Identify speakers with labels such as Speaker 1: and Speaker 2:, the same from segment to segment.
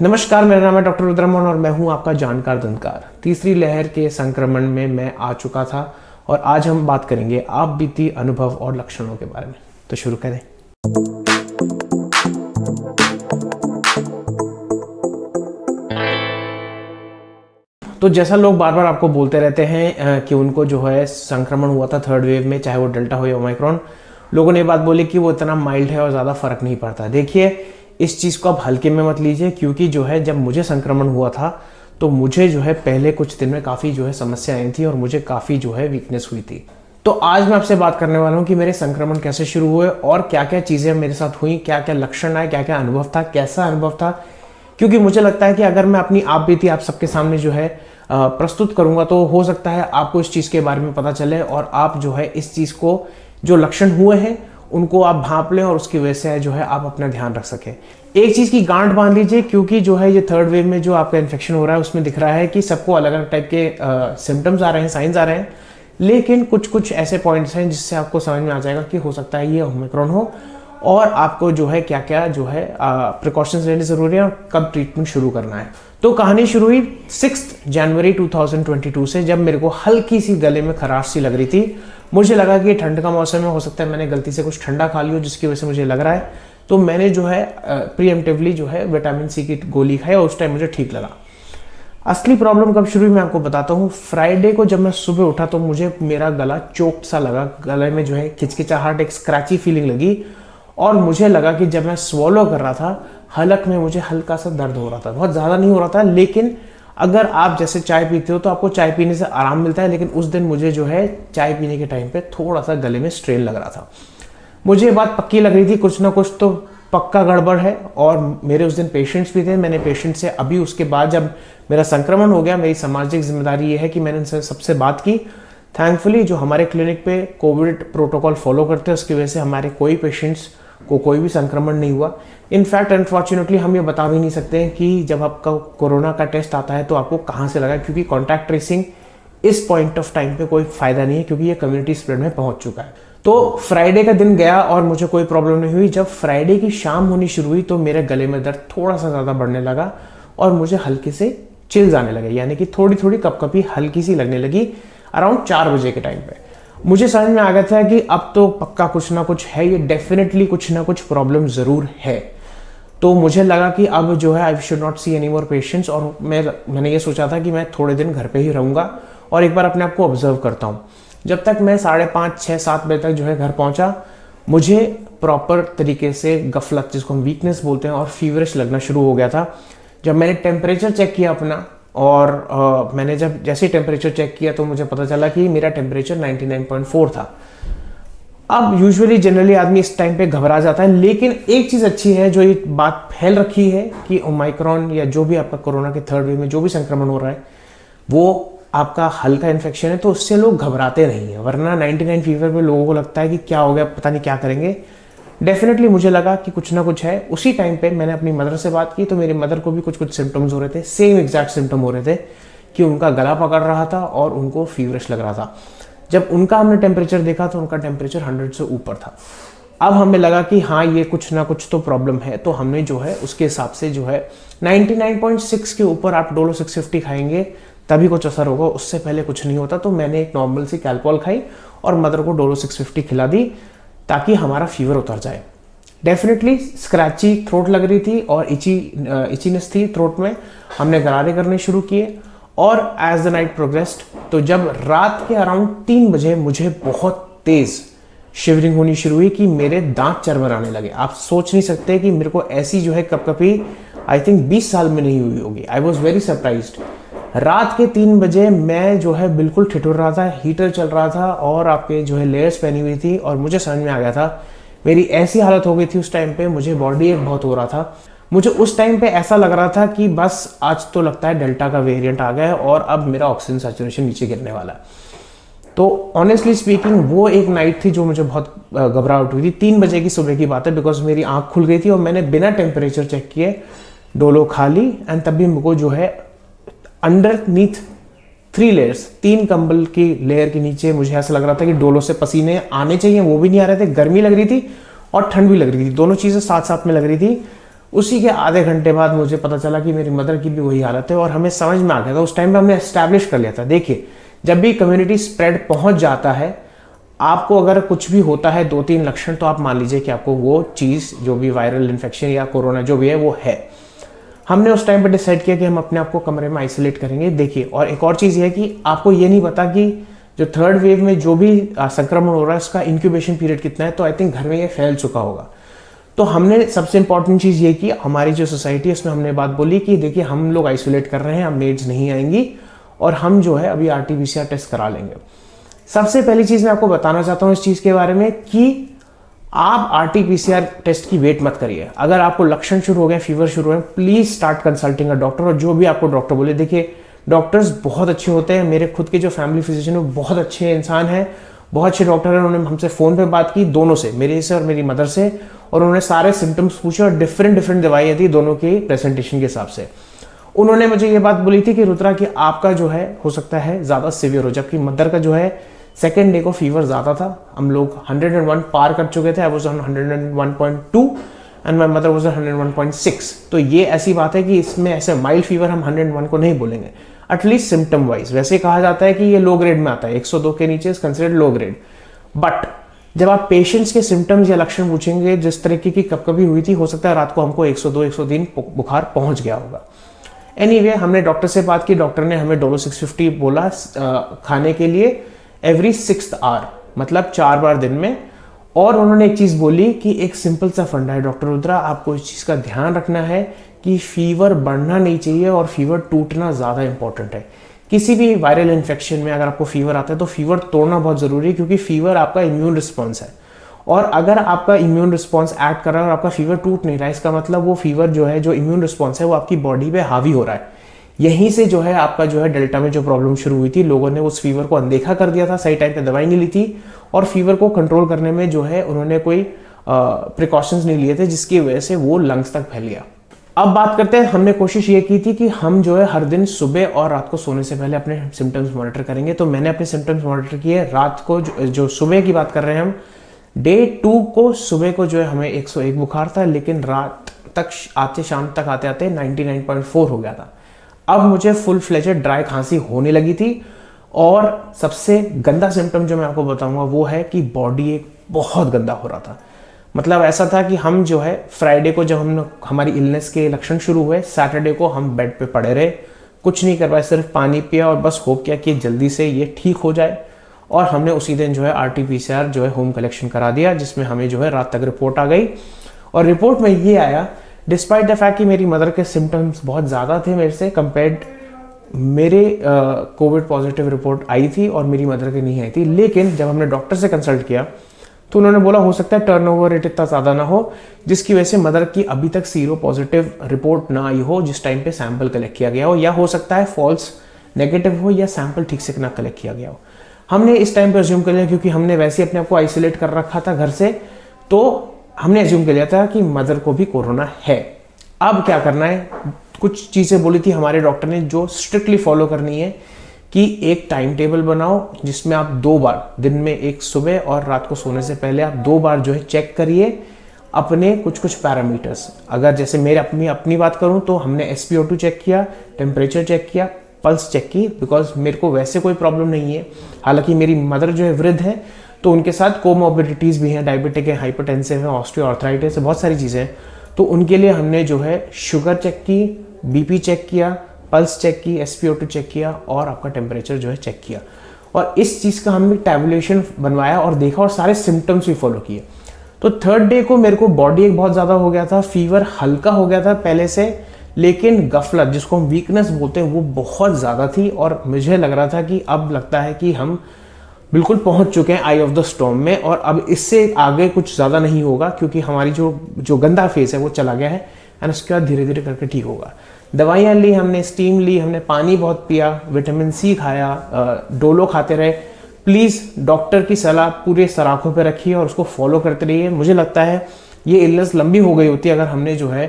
Speaker 1: नमस्कार, मेरा नाम है डॉक्टर रुद्रमोहन और मैं हूं आपका जानकार दंतकार। तीसरी लहर के संक्रमण में मैं आ चुका था और आज हम बात करेंगे आप बीती अनुभव और लक्षणों के बारे में। तो शुरू करें। तो जैसा लोग बार बार आपको बोलते रहते हैं कि उनको जो है संक्रमण हुआ था थर्ड वेव में, चाहे वो डेल्टा हो या ओमिक्रॉन, लोगों ने बात बोली कि वो इतना माइल्ड है और ज़्यादा फर्क नहीं पड़ता। देखिए, इस चीज़ को आप हल्के में मत लीजिए, क्योंकि जो है जब मुझे संक्रमण हुआ था तो मुझे जो है पहले कुछ दिन में काफ़ी जो है समस्या आई थी और मुझे काफ़ी जो है वीकनेस हुई थी। तो आज मैं आपसे बात करने वाला हूँ कि मेरे संक्रमण कैसे शुरू हुए और क्या क्या चीज़ें मेरे साथ हुई, क्या क्या लक्षण आए, क्या क्या अनुभव था, कैसा अनुभव था। क्योंकि मुझे लगता है कि अगर मैं अपनी आप बीती आप सबके सामने जो है प्रस्तुत करूंगा तो हो सकता है आपको इस चीज़ के बारे में पता चले और आप जो है इस चीज़ को, जो लक्षण हुए हैं उनको आप भांप लें और उसकी वजह से जो है आप अपना ध्यान रख सकें। एक चीज़ की गांठ बांध लीजिए, क्योंकि जो है ये थर्ड वेव में जो आपका इन्फेक्शन हो रहा है उसमें दिख रहा है कि सबको अलग अलग टाइप के सिम्टम्स आ रहे हैं, साइंस आ रहे हैं, लेकिन कुछ कुछ ऐसे पॉइंट्स हैं जिससे आपको समझ में आ जाएगा कि हो सकता है ये ओमिक्रॉन हो और आपको जो है क्या क्या जो है प्रिकॉशंस लेने जरूरी है और कब ट्रीटमेंट शुरू करना है। तो कहानी शुरू हुई 6 जनवरी 2022 से, जब मेरे को हल्की सी गले में खराश सी लग रही थी। मुझे लगा कि ठंड का मौसम है, हो सकता है मैंने गलती से कुछ ठंडा खा लिया जिसकी वजह से मुझे लग रहा है। तो मैंने जो है प्रीएम्प्टिवली जो है विटामिन सी की गोली खाई और उस टाइम मुझे ठीक लगा। असली प्रॉब्लम कब शुरू हुई मैं आपको बताता हूँ। फ्राइडे को जब मैं सुबह उठा तो मुझे मेरा गला चोक्ड सा लगा, गले में जो है खिचखिचाहट, एक स्क्रैची फीलिंग लगी और मुझे लगा कि जब मैं स्वॉलो कर रहा था हलक में मुझे हल्का सा दर्द हो रहा था। बहुत ज़्यादा नहीं हो रहा था, लेकिन अगर आप जैसे चाय पीते हो तो आपको चाय पीने से आराम मिलता है, लेकिन उस दिन मुझे जो है चाय पीने के टाइम पे थोड़ा सा गले में स्ट्रेन लग रहा था। मुझे ये बात पक्की लग रही थी कुछ ना कुछ तो पक्का गड़बड़ है। और मेरे उस दिन पेशेंट्स भी थे। मैंने पेशेंट से अभी उसके बाद जब मेरा संक्रमण हो गया, मेरी सामाजिक जिम्मेदारी ये है कि मैंने उनसे सबसे बात की। थैंकफुली जो हमारे क्लिनिक पे कोविड प्रोटोकॉल फॉलो करते हैं उसकी वजह से हमारे कोई पेशेंट्स को कोई भी संक्रमण नहीं हुआ। इनफैक्ट अनफॉर्चुनेटली हम ये बता भी नहीं सकते हैं कि जब आपका कोरोना का टेस्ट आता है तो आपको कहाँ से लगा, क्योंकि कॉन्टैक्ट ट्रेसिंग इस पॉइंट ऑफ टाइम पे कोई फायदा नहीं है, क्योंकि ये कम्युनिटी स्प्रेड में पहुंच चुका है। तो फ्राइडे का दिन गया और मुझे कोई प्रॉब्लम नहीं हुई। जब फ्राइडे की शाम होनी शुरू हुई तो मेरे गले में दर्द थोड़ा सा ज़्यादा बढ़ने लगा और मुझे हल्के से चिल्स आने लगे, यानी कि थोड़ी थोड़ी कपकपी हल्की सी लगने लगी अराउंड 4 बजे के टाइम पे। मुझे समझ में आ गया था कि अब तो पक्का कुछ ना कुछ है, ये डेफिनेटली कुछ ना कुछ प्रॉब्लम ज़रूर है। तो मुझे लगा कि अब जो है I should not see any more patients और मैंने ये सोचा था कि मैं थोड़े दिन घर पे ही रहूँगा और एक बार अपने आप को ऑब्जर्व करता हूँ। जब तक मैं 5:30, 6, 7 बजे तक जो है घर पहुँचा, मुझे प्रॉपर तरीके से गफलत, जिसको हम वीकनेस बोलते हैं, और फीवरिश लगना शुरू हो गया था। जब मैंने टेम्परेचर चेक किया अपना और मैंने जब जैसे ही टेम्परेचर चेक किया तो मुझे पता चला कि मेरा टेम्परेचर 99.4 था। अब यूजुअली जनरली आदमी इस टाइम पे घबरा जाता है, लेकिन एक चीज़ अच्छी है जो ये बात फैल रखी है कि ओमिक्रॉन या जो भी आपका कोरोना के थर्ड वेव में जो भी संक्रमण हो रहा है वो आपका हल्का इन्फेक्शन है, तो उससे लोग घबराते नहीं है। वरना 99 फीवर पे लोगों को लगता है कि क्या हो गया, पता नहीं क्या करेंगे। डेफिनेटली मुझे लगा कि कुछ ना कुछ है। उसी टाइम पे मैंने अपनी मदर से बात की तो मेरी मदर को भी कुछ कुछ सिम्टम्स हो रहे थे, सेम एग्जैक्ट सिम्टम हो रहे थे कि उनका गला पकड़ रहा था और उनको फीवरिश लग रहा था। जब उनका हमने टेम्परेचर देखा तो उनका टेम्परेचर 100 से ऊपर था। अब हमें लगा कि हाँ, ये कुछ ना कुछ तो प्रॉब्लम है, तो हमने जो है उसके हिसाब से जो है 99.6 के ऊपर आप डोलो 650 खाएंगे तभी कुछ असर होगा, उससे पहले कुछ नहीं होता। तो मैंने एक नॉर्मल सी कैल्पॉल खाई और मदर को डोलो 650 खिला दी ताकि हमारा फीवर उतर जाए। डेफिनेटली स्क्रैची थ्रोट लग रही थी और इचीनेस थी थ्रोट में। हमने गरारे करने शुरू किए और एज द नाइट प्रोग्रेस्ड तो जब रात के अराउंड 3 बजे मुझे बहुत तेज शिवरिंग होनी शुरू हुई कि मेरे दांत चरमराने लगे। आप सोच नहीं सकते कि मेरे को ऐसी जो है कपकपी आई थिंक 20 साल में नहीं हुई होगी। I was very surprised. रात के 3 बजे मैं जो है बिल्कुल ठिठुर रहा था, हीटर चल रहा था और आपके जो है लेयर्स पहनी हुई थी और मुझे समझ में आ गया था, मेरी ऐसी हालत हो गई थी उस टाइम पे, मुझे बॉडी एक बहुत हो रहा था। मुझे उस टाइम पे ऐसा लग रहा था कि बस आज तो लगता है डेल्टा का वेरिएंट आ गया है और अब मेरा ऑक्सीजन सैचुरेशन नीचे गिरने वाला है। तो ऑनेस्टली स्पीकिंग वो एक नाइट थी जो मुझे बहुत घबराहट हुई थी। 3 बजे की सुबह की बात है, बिकॉज मेरी आंख खुल गई थी और मैंने बिना टेम्परेचर चेक किए डोलो खा ली एंड तब भी मुझको जो है अंडरनीथ 3 लेयर्स, 3 कंबल की लेयर के नीचे मुझे ऐसा लग रहा था कि डोलो से पसीने आने चाहिए, वो भी नहीं आ रहे थे। गर्मी लग रही थी और ठंड भी लग रही थी, दोनों चीज़ें साथ साथ में लग रही थी। उसी के आधे घंटे बाद मुझे पता चला कि मेरी मदर की भी वही हालत है और हमें समझ में आ गया था। उस टाइम पे हमने एस्टैब्लिश कर लिया था। देखिए, जब भी कम्युनिटी स्प्रेड पहुंच जाता है, आपको अगर कुछ भी होता है 2-3 लक्षण, तो आप मान लीजिए कि आपको वो चीज़ जो भी वायरल इन्फेक्शन या कोरोना जो भी है वो है। हमने उस टाइम पे डिसाइड किया कि हम अपने आप को कमरे में आइसोलेट करेंगे। देखिए, और एक और चीज़ ये है कि आपको ये नहीं पता कि जो थर्ड वेव में जो भी संक्रमण हो रहा है उसका इंक्यूबेशन पीरियड कितना है। तो आई थिंक घर में ये फैल चुका होगा। तो हमने सबसे इंपॉर्टेंट चीज़ ये की, हमारी जो सोसाइटी है उसमें हमने बात बोली कि देखिए, हम लोग आइसोलेट कर रहे हैं, अब मेड्स नहीं आएंगी और हम जो है अभी RT-PCR टेस्ट करा लेंगे। सबसे पहली चीज़ मैं आपको बताना चाहता हूँ इस चीज़ के बारे में कि आप RT-PCR टेस्ट की वेट मत करिए। अगर आपको लक्षण शुरू हो गए, फीवर शुरू हो गए, please start consulting a doctor. और जो भी आपको डॉक्टर बोले, देखिए डॉक्टर्स बहुत अच्छे होते हैं। मेरे खुद के जो फैमिली फिजिशियन है बहुत अच्छे इंसान हैं, बहुत अच्छे डॉक्टर हैं। उन्होंने हमसे फोन पे बात की, दोनों से, मेरे से और मेरी मदर से, और उन्होंने सारे सिम्टम्स पूछे और डिफरेंट दवाइयाँ दी दोनों के प्रेजेंटेशन के हिसाब से। उन्होंने मुझे ये बात बोली थी कि रुद्रा कि आपका जो है हो सकता है ज़्यादा सिवियर हो, जबकि मदर का जो है सेकेंड डे को फीवर ज़्यादा था। हम लोग 101 पार कर चुके थे। I was on 101.2 and my mother was 101.6। तो ये ऐसी बात है कि इसमें ऐसे माइल्ड फीवर हम 101 को नहीं बोलेंगे, एटलीस्ट सिम्टम वाइज। वैसे कहा जाता है कि ये लो ग्रेड में आता है, 102 के नीचे is considered low grade. But जब आप पेशेंट्स के सिम्टम्स या लक्षण पूछेंगे, जिस तरीके की कभी हुई थी, हो सकता है रात को हमको 102-103 बुखार पहुंच गया होगा। एनीवे, हमने डॉक्टर से बात की। डॉक्टर ने हमें डोलो 650 बोला खाने के लिए एवरी 6th आवर, मतलब 4 बार दिन में। और उन्होंने एक चीज बोली कि एक सिंपल सा फंडा है डॉक्टर रुद्रा, आपको इस चीज का ध्यान रखना है कि फीवर बढ़ना नहीं चाहिए और फीवर टूटना ज्यादा इंपॉर्टेंट है। किसी भी वायरल इन्फेक्शन में अगर आपको फीवर आता है तो फीवर तोड़ना बहुत जरूरी है, क्योंकि फीवर आपका इम्यून रिस्पॉन्स है। और अगर आपका इम्यून रिस्पॉन्स एक्ट कर रहा है और आपका फीवर टूट नहीं रहा है, इसका मतलब वो फीवर जो है, जो इम्यून रिस्पॉन्स है, वो आपकी बॉडी पे हावी हो रहा है। यहीं से जो है आपका जो है डेल्टा में जो प्रॉब्लम शुरू हुई थी, लोगों ने उस फीवर को अनदेखा कर दिया था, सही टाइम पे दवाई नहीं ली थी और फीवर को कंट्रोल करने में जो है उन्होंने कोई प्रिकॉशंस नहीं लिए थे, जिसकी वजह से वो लंग्स तक फैल गया। अब बात करते हैं, हमने कोशिश ये की थी कि हम जो है हर दिन सुबह और रात को सोने से पहले अपने सिम्टम्स मॉनिटर करेंगे। तो मैंने अपने सिम्टम्स मॉनिटर किए। रात को जो सुबह की बात कर रहे हैं हम, डे 2 को सुबह को जो है हमें 101 बुखार था, लेकिन रात तक आते शाम तक आते आते 99.4 हो गया था। अब मुझे फुल फ्लेजेड ड्राई खांसी होने लगी थी। और सबसे गंदा सिम्टम जो मैं आपको बताऊंगा वो है कि बॉडी एक बहुत गंदा हो रहा था। मतलब ऐसा था कि हम जो है फ्राइडे को जब हमारी इलनेस के लक्षण शुरू हुए, सैटरडे को हम बेड पे पड़े रहे, कुछ नहीं कर पाए, सिर्फ पानी पिया और बस होप किया कि जल्दी से ये ठीक हो जाए। और हमने उसी दिन जो है RT-PCR जो है होम कलेक्शन करा दिया, जिसमें हमें जो है रात तक रिपोर्ट आ गई। और रिपोर्ट में ये आया, डिस्पाइट द फैक्ट कि मेरी मदर के सिम्टम्स बहुत ज़्यादा थे मेरे से कंपेयर्ड, मेरे कोविड पॉजिटिव रिपोर्ट आई थी और मेरी मदर की नहीं आई थी। लेकिन जब हमने डॉक्टर से कंसल्ट किया तो उन्होंने बोला हो सकता है टर्नओवर रेट इतना ज़्यादा ना हो, जिसकी वजह से मदर की अभी तक सीरो पॉजिटिव रिपोर्ट ना आई हो जिस टाइम पे सैंपल कलेक्ट किया गया हो, या हो सकता है फॉल्स नेगेटिव हो या सैंपल ठीक से ना कलेक्ट किया गया हो। हमने इस टाइम पे अज्यूम कर लिया, क्योंकि हमने वैसे अपने आप को आइसोलेट कर रखा था घर से, तो हमने अज्यूम कर लिया था कि मदर को भी कोरोना है। अब क्या करना है, कुछ चीज़ें बोली थी हमारे डॉक्टर ने जो स्ट्रिक्टली फॉलो करनी है, कि एक टाइम टेबल बनाओ जिसमें आप 2 बार दिन में, एक सुबह और रात को सोने से पहले आप 2 बार जो है चेक करिए अपने कुछ पैरामीटर्स। अगर जैसे मेरे अपनी बात करूं तो हमने SpO2 चेक किया, टेम्परेचर चेक किया, पल्स चेक की, बिकॉज मेरे को वैसे कोई प्रॉब्लम नहीं है। हालांकि मेरी मदर जो है वृद्ध है, तो उनके साथ कोमोबिडिटीज़ भी हैं, डायबिटिक है, हाइपरटेंसिव है, ऑस्टियोआर्थराइटिस है, बहुत सारी चीज़ें हैं। तो उनके लिए हमने जो है शुगर चेक की, BP चेक किया, पल्स चेक की, SpO2 चेक किया और आपका टेम्परेचर जो है चेक किया। और इस चीज़ का हमने टैबुलेशन बनवाया और देखा और सारे सिम्टम्स भी फॉलो किए। तो थर्ड डे को मेरे को बॉडी एक बहुत ज़्यादा हो गया था, फीवर हल्का हो गया था पहले से, लेकिन गफलत जिसको हम वीकनेस बोलते हैं वो बहुत ज़्यादा थी। और मुझे लग रहा था कि अब लगता है कि हम बिल्कुल पहुंच चुके हैं आई ऑफ द स्टॉर्म में, और अब इससे आगे कुछ ज़्यादा नहीं होगा, क्योंकि हमारी जो गंदा फेस है वो चला गया है। एंड उसके बाद धीरे धीरे करके ठीक होगा। दवाइयाँ ली हमने, स्टीम ली हमने, पानी बहुत पिया, विटामिन C खाया, डोलो खाते रहे। प्लीज़ डॉक्टर की सलाह पूरे सराखों पे रखिए और उसको फॉलो करते रहिए। मुझे लगता है ये इलनेस लंबी हो गई होती अगर हमने जो है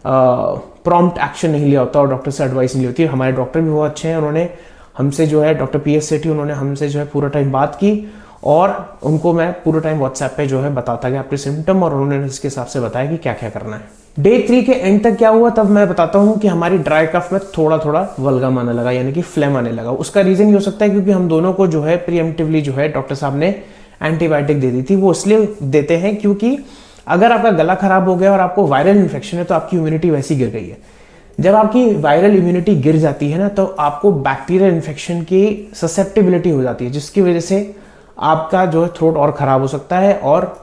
Speaker 1: प्रॉम्प्ट एक्शन नहीं लिया होता और डॉक्टर से एडवाइस नहीं ली होती। हमारे डॉक्टर भी बहुत अच्छे हैं, उन्होंने हमसे जो है, डॉक्टर PS सेठी, उन्होंने हमसे जो है पूरा टाइम बात की और उनको मैं पूरा टाइम व्हाट्सएप पे जो है बताता गया अपने सिम्टम, और उन्होंने इसके हिसाब से बताया कि क्या क्या करना है। डे 3 के एंड तक क्या हुआ तब मैं बताता हूँ कि हमारी ड्राई कफ में थोड़ा थोड़ा वल्गम आने लगा, यानी कि फ्लेम आने लगा। उसका रीजन ये हो सकता है क्योंकि हम दोनों को जो है प्रीएम्प्टिवली जो है डॉक्टर साहब ने एंटीबायोटिक दे दी थी। वो इसलिए देते हैं क्योंकि अगर आपका गला खराब हो गया और आपको वायरल इन्फेक्शन है तो आपकी इम्यूनिटी वैसी गिर गई है। जब आपकी वायरल इम्यूनिटी गिर जाती है ना तो आपको बैक्टीरियल इन्फेक्शन की ससेप्टिबिलिटी हो जाती है, जिसकी वजह से आपका जो है थ्रोट और खराब हो सकता है। और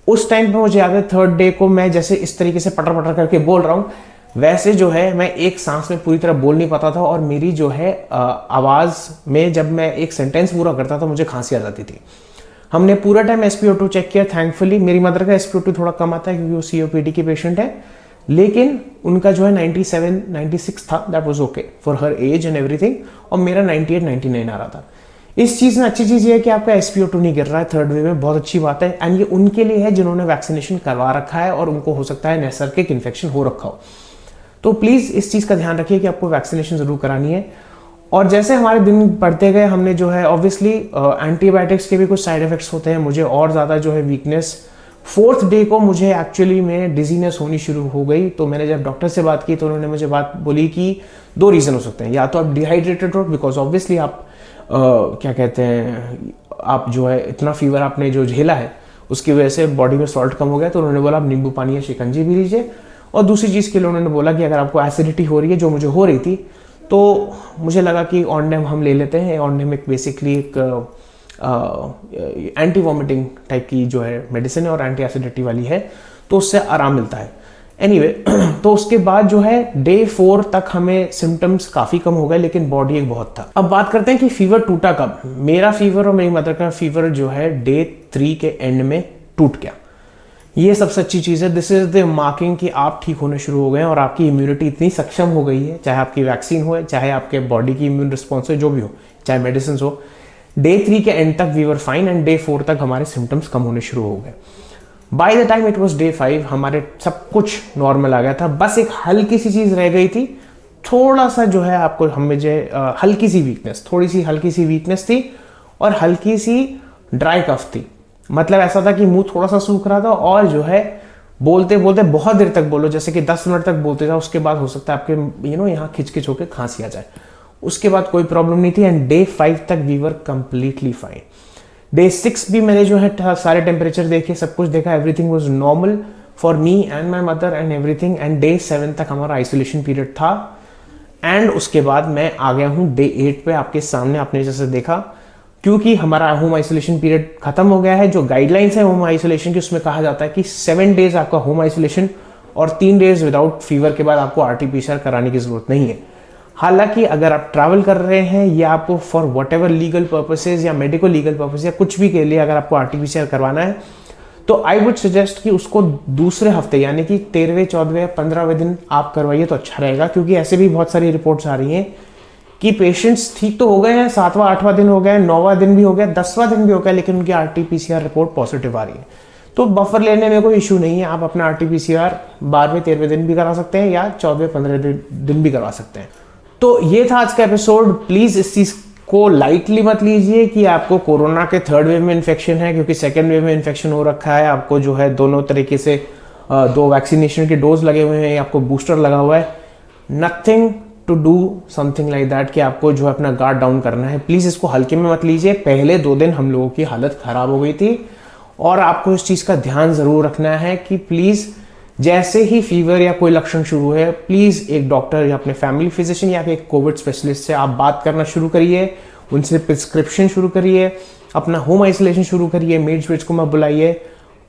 Speaker 1: उस टाइम पे मुझे याद है थर्ड डे को मैं जैसे इस तरीके से पटर पटर करके बोल रहा हूँ, वैसे जो है मैं एक सांस में पूरी तरह बोल नहीं पाता था और मेरी जो है आवाज में जब मैं एक सेंटेंस पूरा करता था मुझे खांसी आ जाती थी। हमने पूरा टाइम SpO2 चेक किया। थैंकफुली मेरी मदर का SpO2 थोड़ा कम आता है क्योंकि वो COPD की पेशेंट है, लेकिन उनका जो है 97 96 था। That was okay for her age and everything. और मेरा 98 99 आ रहा था। इस चीज में अच्छी चीज ये है कि आपका SpO2 नहीं गिर रहा है थर्ड वेव में, बहुत अच्छी बात है। एंड ये उनके लिए है जिन्होंने वैक्सीनेशन करवा रखा है और उनको हो सकता है नैसर्गिक इन्फेक्शन हो रखा हो। तो प्लीज इस चीज का ध्यान रखिए कि आपको वैक्सीनेशन जरूर करानी है। और जैसे हमारे दिन बढ़ते गए हमने जो है ऑब्वियसली एंटीबायोटिक्स के भी कुछ साइड इफेक्ट्स होते हैं। मुझे और ज़्यादा जो है वीकनेस, फोर्थ डे को मुझे एक्चुअली में डिजीनेस होनी शुरू हो गई। तो मैंने जब डॉक्टर से बात की तो उन्होंने मुझे बात बोली कि दो रीज़न हो सकते हैं, या तो आप डिहाइड्रेटेड हो बिकॉज ऑब्वियसली आप क्या कहते हैं, आप जो है इतना फीवर आपने जो झेला है उसकी वजह से बॉडी में सॉल्ट कम हो गया। तो उन्होंने बोला आप नींबू पानी या शिकंजी भी लीजिए। और दूसरी चीज़ के लिए उन्होंने बोला कि अगर आपको एसिडिटी हो रही है, जो मुझे हो रही थी, तो मुझे लगा कि ऑनडेम हम ले लेते हैं। ऑनडेम एक बेसिकली एक एंटी वॉमिटिंग टाइप की जो है मेडिसिन है और एंटी एसिडिटी वाली है, तो उससे आराम मिलता है। एनीवे तो उसके बाद जो है डे 4 तक हमें सिम्टम्स काफ़ी कम हो गए, लेकिन बॉडी एक बहुत था। अब बात करते हैं कि फीवर टूटा कब। मेरा फीवर और मेरी मदर का फीवर जो है डे 3 के एंड में टूट गया। ये सबसे अच्छी चीज़ है। दिस इज द मार्किंग कि आप ठीक होने शुरू हो गए हैं और आपकी इम्यूनिटी इतनी सक्षम हो गई है, चाहे आपकी वैक्सीन हो, चाहे आपके बॉडी की इम्यून रिस्पॉन्स हो, जो भी हो, चाहे मेडिसिन हो। डे 3 के एंड तक we were fine and day 4 तक हमारे सिम्टम्स कम होने शुरू हो गए। By the time it was day 5 हमारे सब कुछ नॉर्मल आ गया था। बस एक हल्की सी चीज़ रह गई थी, थोड़ा सा जो है आपको मुझे हल्की सी वीकनेस, थोड़ी सी हल्की सी वीकनेस थी और हल्की सी ड्राई कफ थी। मतलब ऐसा था कि मुंह थोड़ा सा सूख रहा था और जो है बोलते बोलते बहुत देर तक बोलो, जैसे कि 10 मिनट तक बोलते जाओ, उसके बाद हो सकता है आपके यहाँ खिंच होकर खांसी आ जाए। उसके बाद कोई प्रॉब्लम नहीं थी एंड डे 5 तक we were completely fine. Day 6 भी मैंने जो है सारे टेम्परेचर देखे, सब कुछ देखा, everything was normal for me and my mother and everything. And day 7 तक हमारा आइसोलेशन पीरियड था एंड उसके बाद मैं आ गया हूँ डे 8 पे आपके सामने, आपने जैसे देखा, क्योंकि हमारा होम आइसोलेशन पीरियड खत्म हो गया है। जो गाइडलाइंस है होम आइसोलेशन की, उसमें कहा जाता है कि 7 डेज आपका होम आइसोलेशन और 3 डेज विदाउट फीवर के बाद आपको RT-PCR कराने की जरूरत नहीं है। हालांकि अगर आप ट्रैवल कर रहे हैं या आपको for what ever legal purposes या मेडिकल लीगल पर्पज या कुछ भी के लिए अगर आपको RT-PCR करवाना है, तो आई वुड सजेस्ट कि उसको दूसरे हफ्ते यानी कि 13वें 14वें या 15वें दिन आप करवाइए तो अच्छा रहेगा। क्योंकि ऐसे भी बहुत सारी रिपोर्ट्स आ रही हैं कि पेशेंट्स ठीक तो हो गए हैं, 7वां 8वां दिन हो गया, 9वां दिन भी हो गया, 10वां दिन भी हो गया, लेकिन उनकी RT-PCR रिपोर्ट पॉजिटिव आ रही है। तो बफर लेने में कोई इशू नहीं है, आप अपना RT-PCR 12वें 13वें दिन भी करा सकते हैं या 14वें 15वें दिन भी करवा सकते हैं। तो ये था आज का एपिसोड। प्लीज इस चीज को लाइटली मत लीजिए कि आपको कोरोना के थर्ड वेव में इन्फेक्शन है, क्योंकि सेकेंड वेव में इन्फेक्शन हो रखा है। आपको जो है दोनों तरीके से 2 वैक्सीनेशन के डोज लगे हुए हैं, आपको बूस्टर लगा हुआ है। Nothing to do something like that कि आपको जो है अपना गार्ड डाउन करना है। प्लीज इसको हल्के में मत लीजिए। पहले 2 दिन हम लोगों की हालत खराब हो गई थी और आपको इस चीज का ध्यान जरूर रखना है कि प्लीज जैसे ही फीवर या कोई लक्षण शुरू है, प्लीज एक डॉक्टर या अपने फैमिली फिजिशियन या एक कोविड स्पेशलिस्ट से आप बात करना शुरू करिए, उनसे प्रिस्क्रिप्शन शुरू करिए, अपना होम आइसोलेशन शुरू करिए, मेड्स वेड्स को मत बुलाइए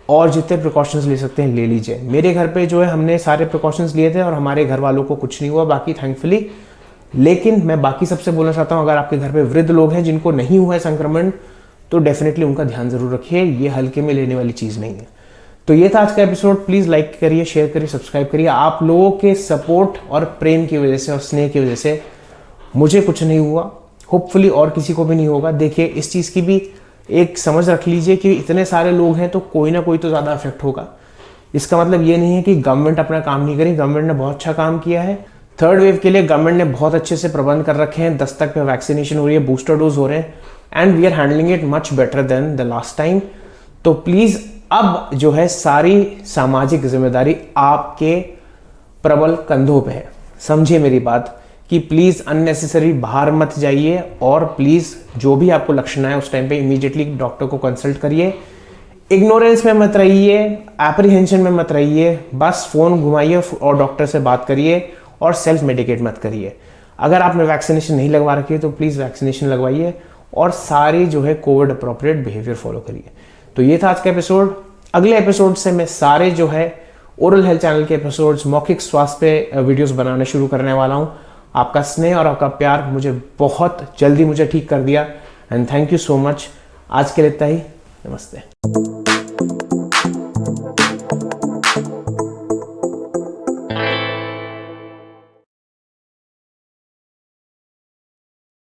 Speaker 1: और जितने प्रिकॉशंस ले सकते हैं ले लीजिए। मेरे घर पे जो है हमने सारे प्रिकॉशंस लिए थे और हमारे घर वालों को कुछ नहीं हुआ बाकी थैंकफुली। लेकिन मैं बाकी सबसे बोलना चाहता हूँ, अगर आपके घर पे वृद्ध लोग हैं जिनको नहीं हुआ है संक्रमण, तो डेफिनेटली उनका ध्यान जरूर रखिए। ये हल्के में लेने वाली चीज नहीं है। तो ये था आज का एपिसोड। प्लीज लाइक करिए, शेयर करिए, सब्सक्राइब करिए। आप लोगों के सपोर्ट और प्रेम की वजह से और स्नेह की वजह से मुझे कुछ नहीं हुआ, होपफुली और किसी को भी नहीं होगा। देखिए इस चीज की भी एक समझ रख लीजिए कि इतने सारे लोग हैं तो कोई ना कोई तो ज्यादा इफेक्ट होगा। इसका मतलब ये नहीं है कि गवर्नमेंट अपना काम नहीं करी, गवर्नमेंट ने बहुत अच्छा काम किया है। थर्ड वेव के लिए गवर्नमेंट ने बहुत अच्छे से प्रबंध कर रखे हैं। दस्तक पे वैक्सीनेशन हो रही है, बूस्टर डोज हो रहे हैं and we are handling it much better than the last time. तो प्लीज अब जो है सारी सामाजिक जिम्मेदारी आपके प्रबल कंधों पे है। समझिए मेरी बात कि प्लीज़ अननेसेसरी बाहर मत जाइए और प्लीज़ जो भी आपको लक्षण है उस टाइम पे इमीडिएटली डॉक्टर को कंसल्ट करिए। इग्नोरेंस में मत रहिए, एप्रीहेंशन में मत रहिए, बस फ़ोन घुमाइए और डॉक्टर से बात करिए और सेल्फ मेडिकेट मत करिए। अगर आपने वैक्सीनेशन नहीं लगवा रखी है तो प्लीज़ वैक्सीनेशन लगवाइए और सारी जो है कोविड अप्रोप्रिएट बिहेवियर फॉलो करिए। तो ये था आज का एपिसोड। अगले एपिसोड से मैं सारे जो है ओरल हेल्थ चैनल के एपिसोड्स, मौखिक स्वास्थ्य पे वीडियोस बनाने शुरू करने वाला हूँ। आपका स्नेह और आपका प्यार मुझे बहुत जल्दी मुझे ठीक कर दिया and thank you so much. आज के लिए इतना ही। नमस्ते।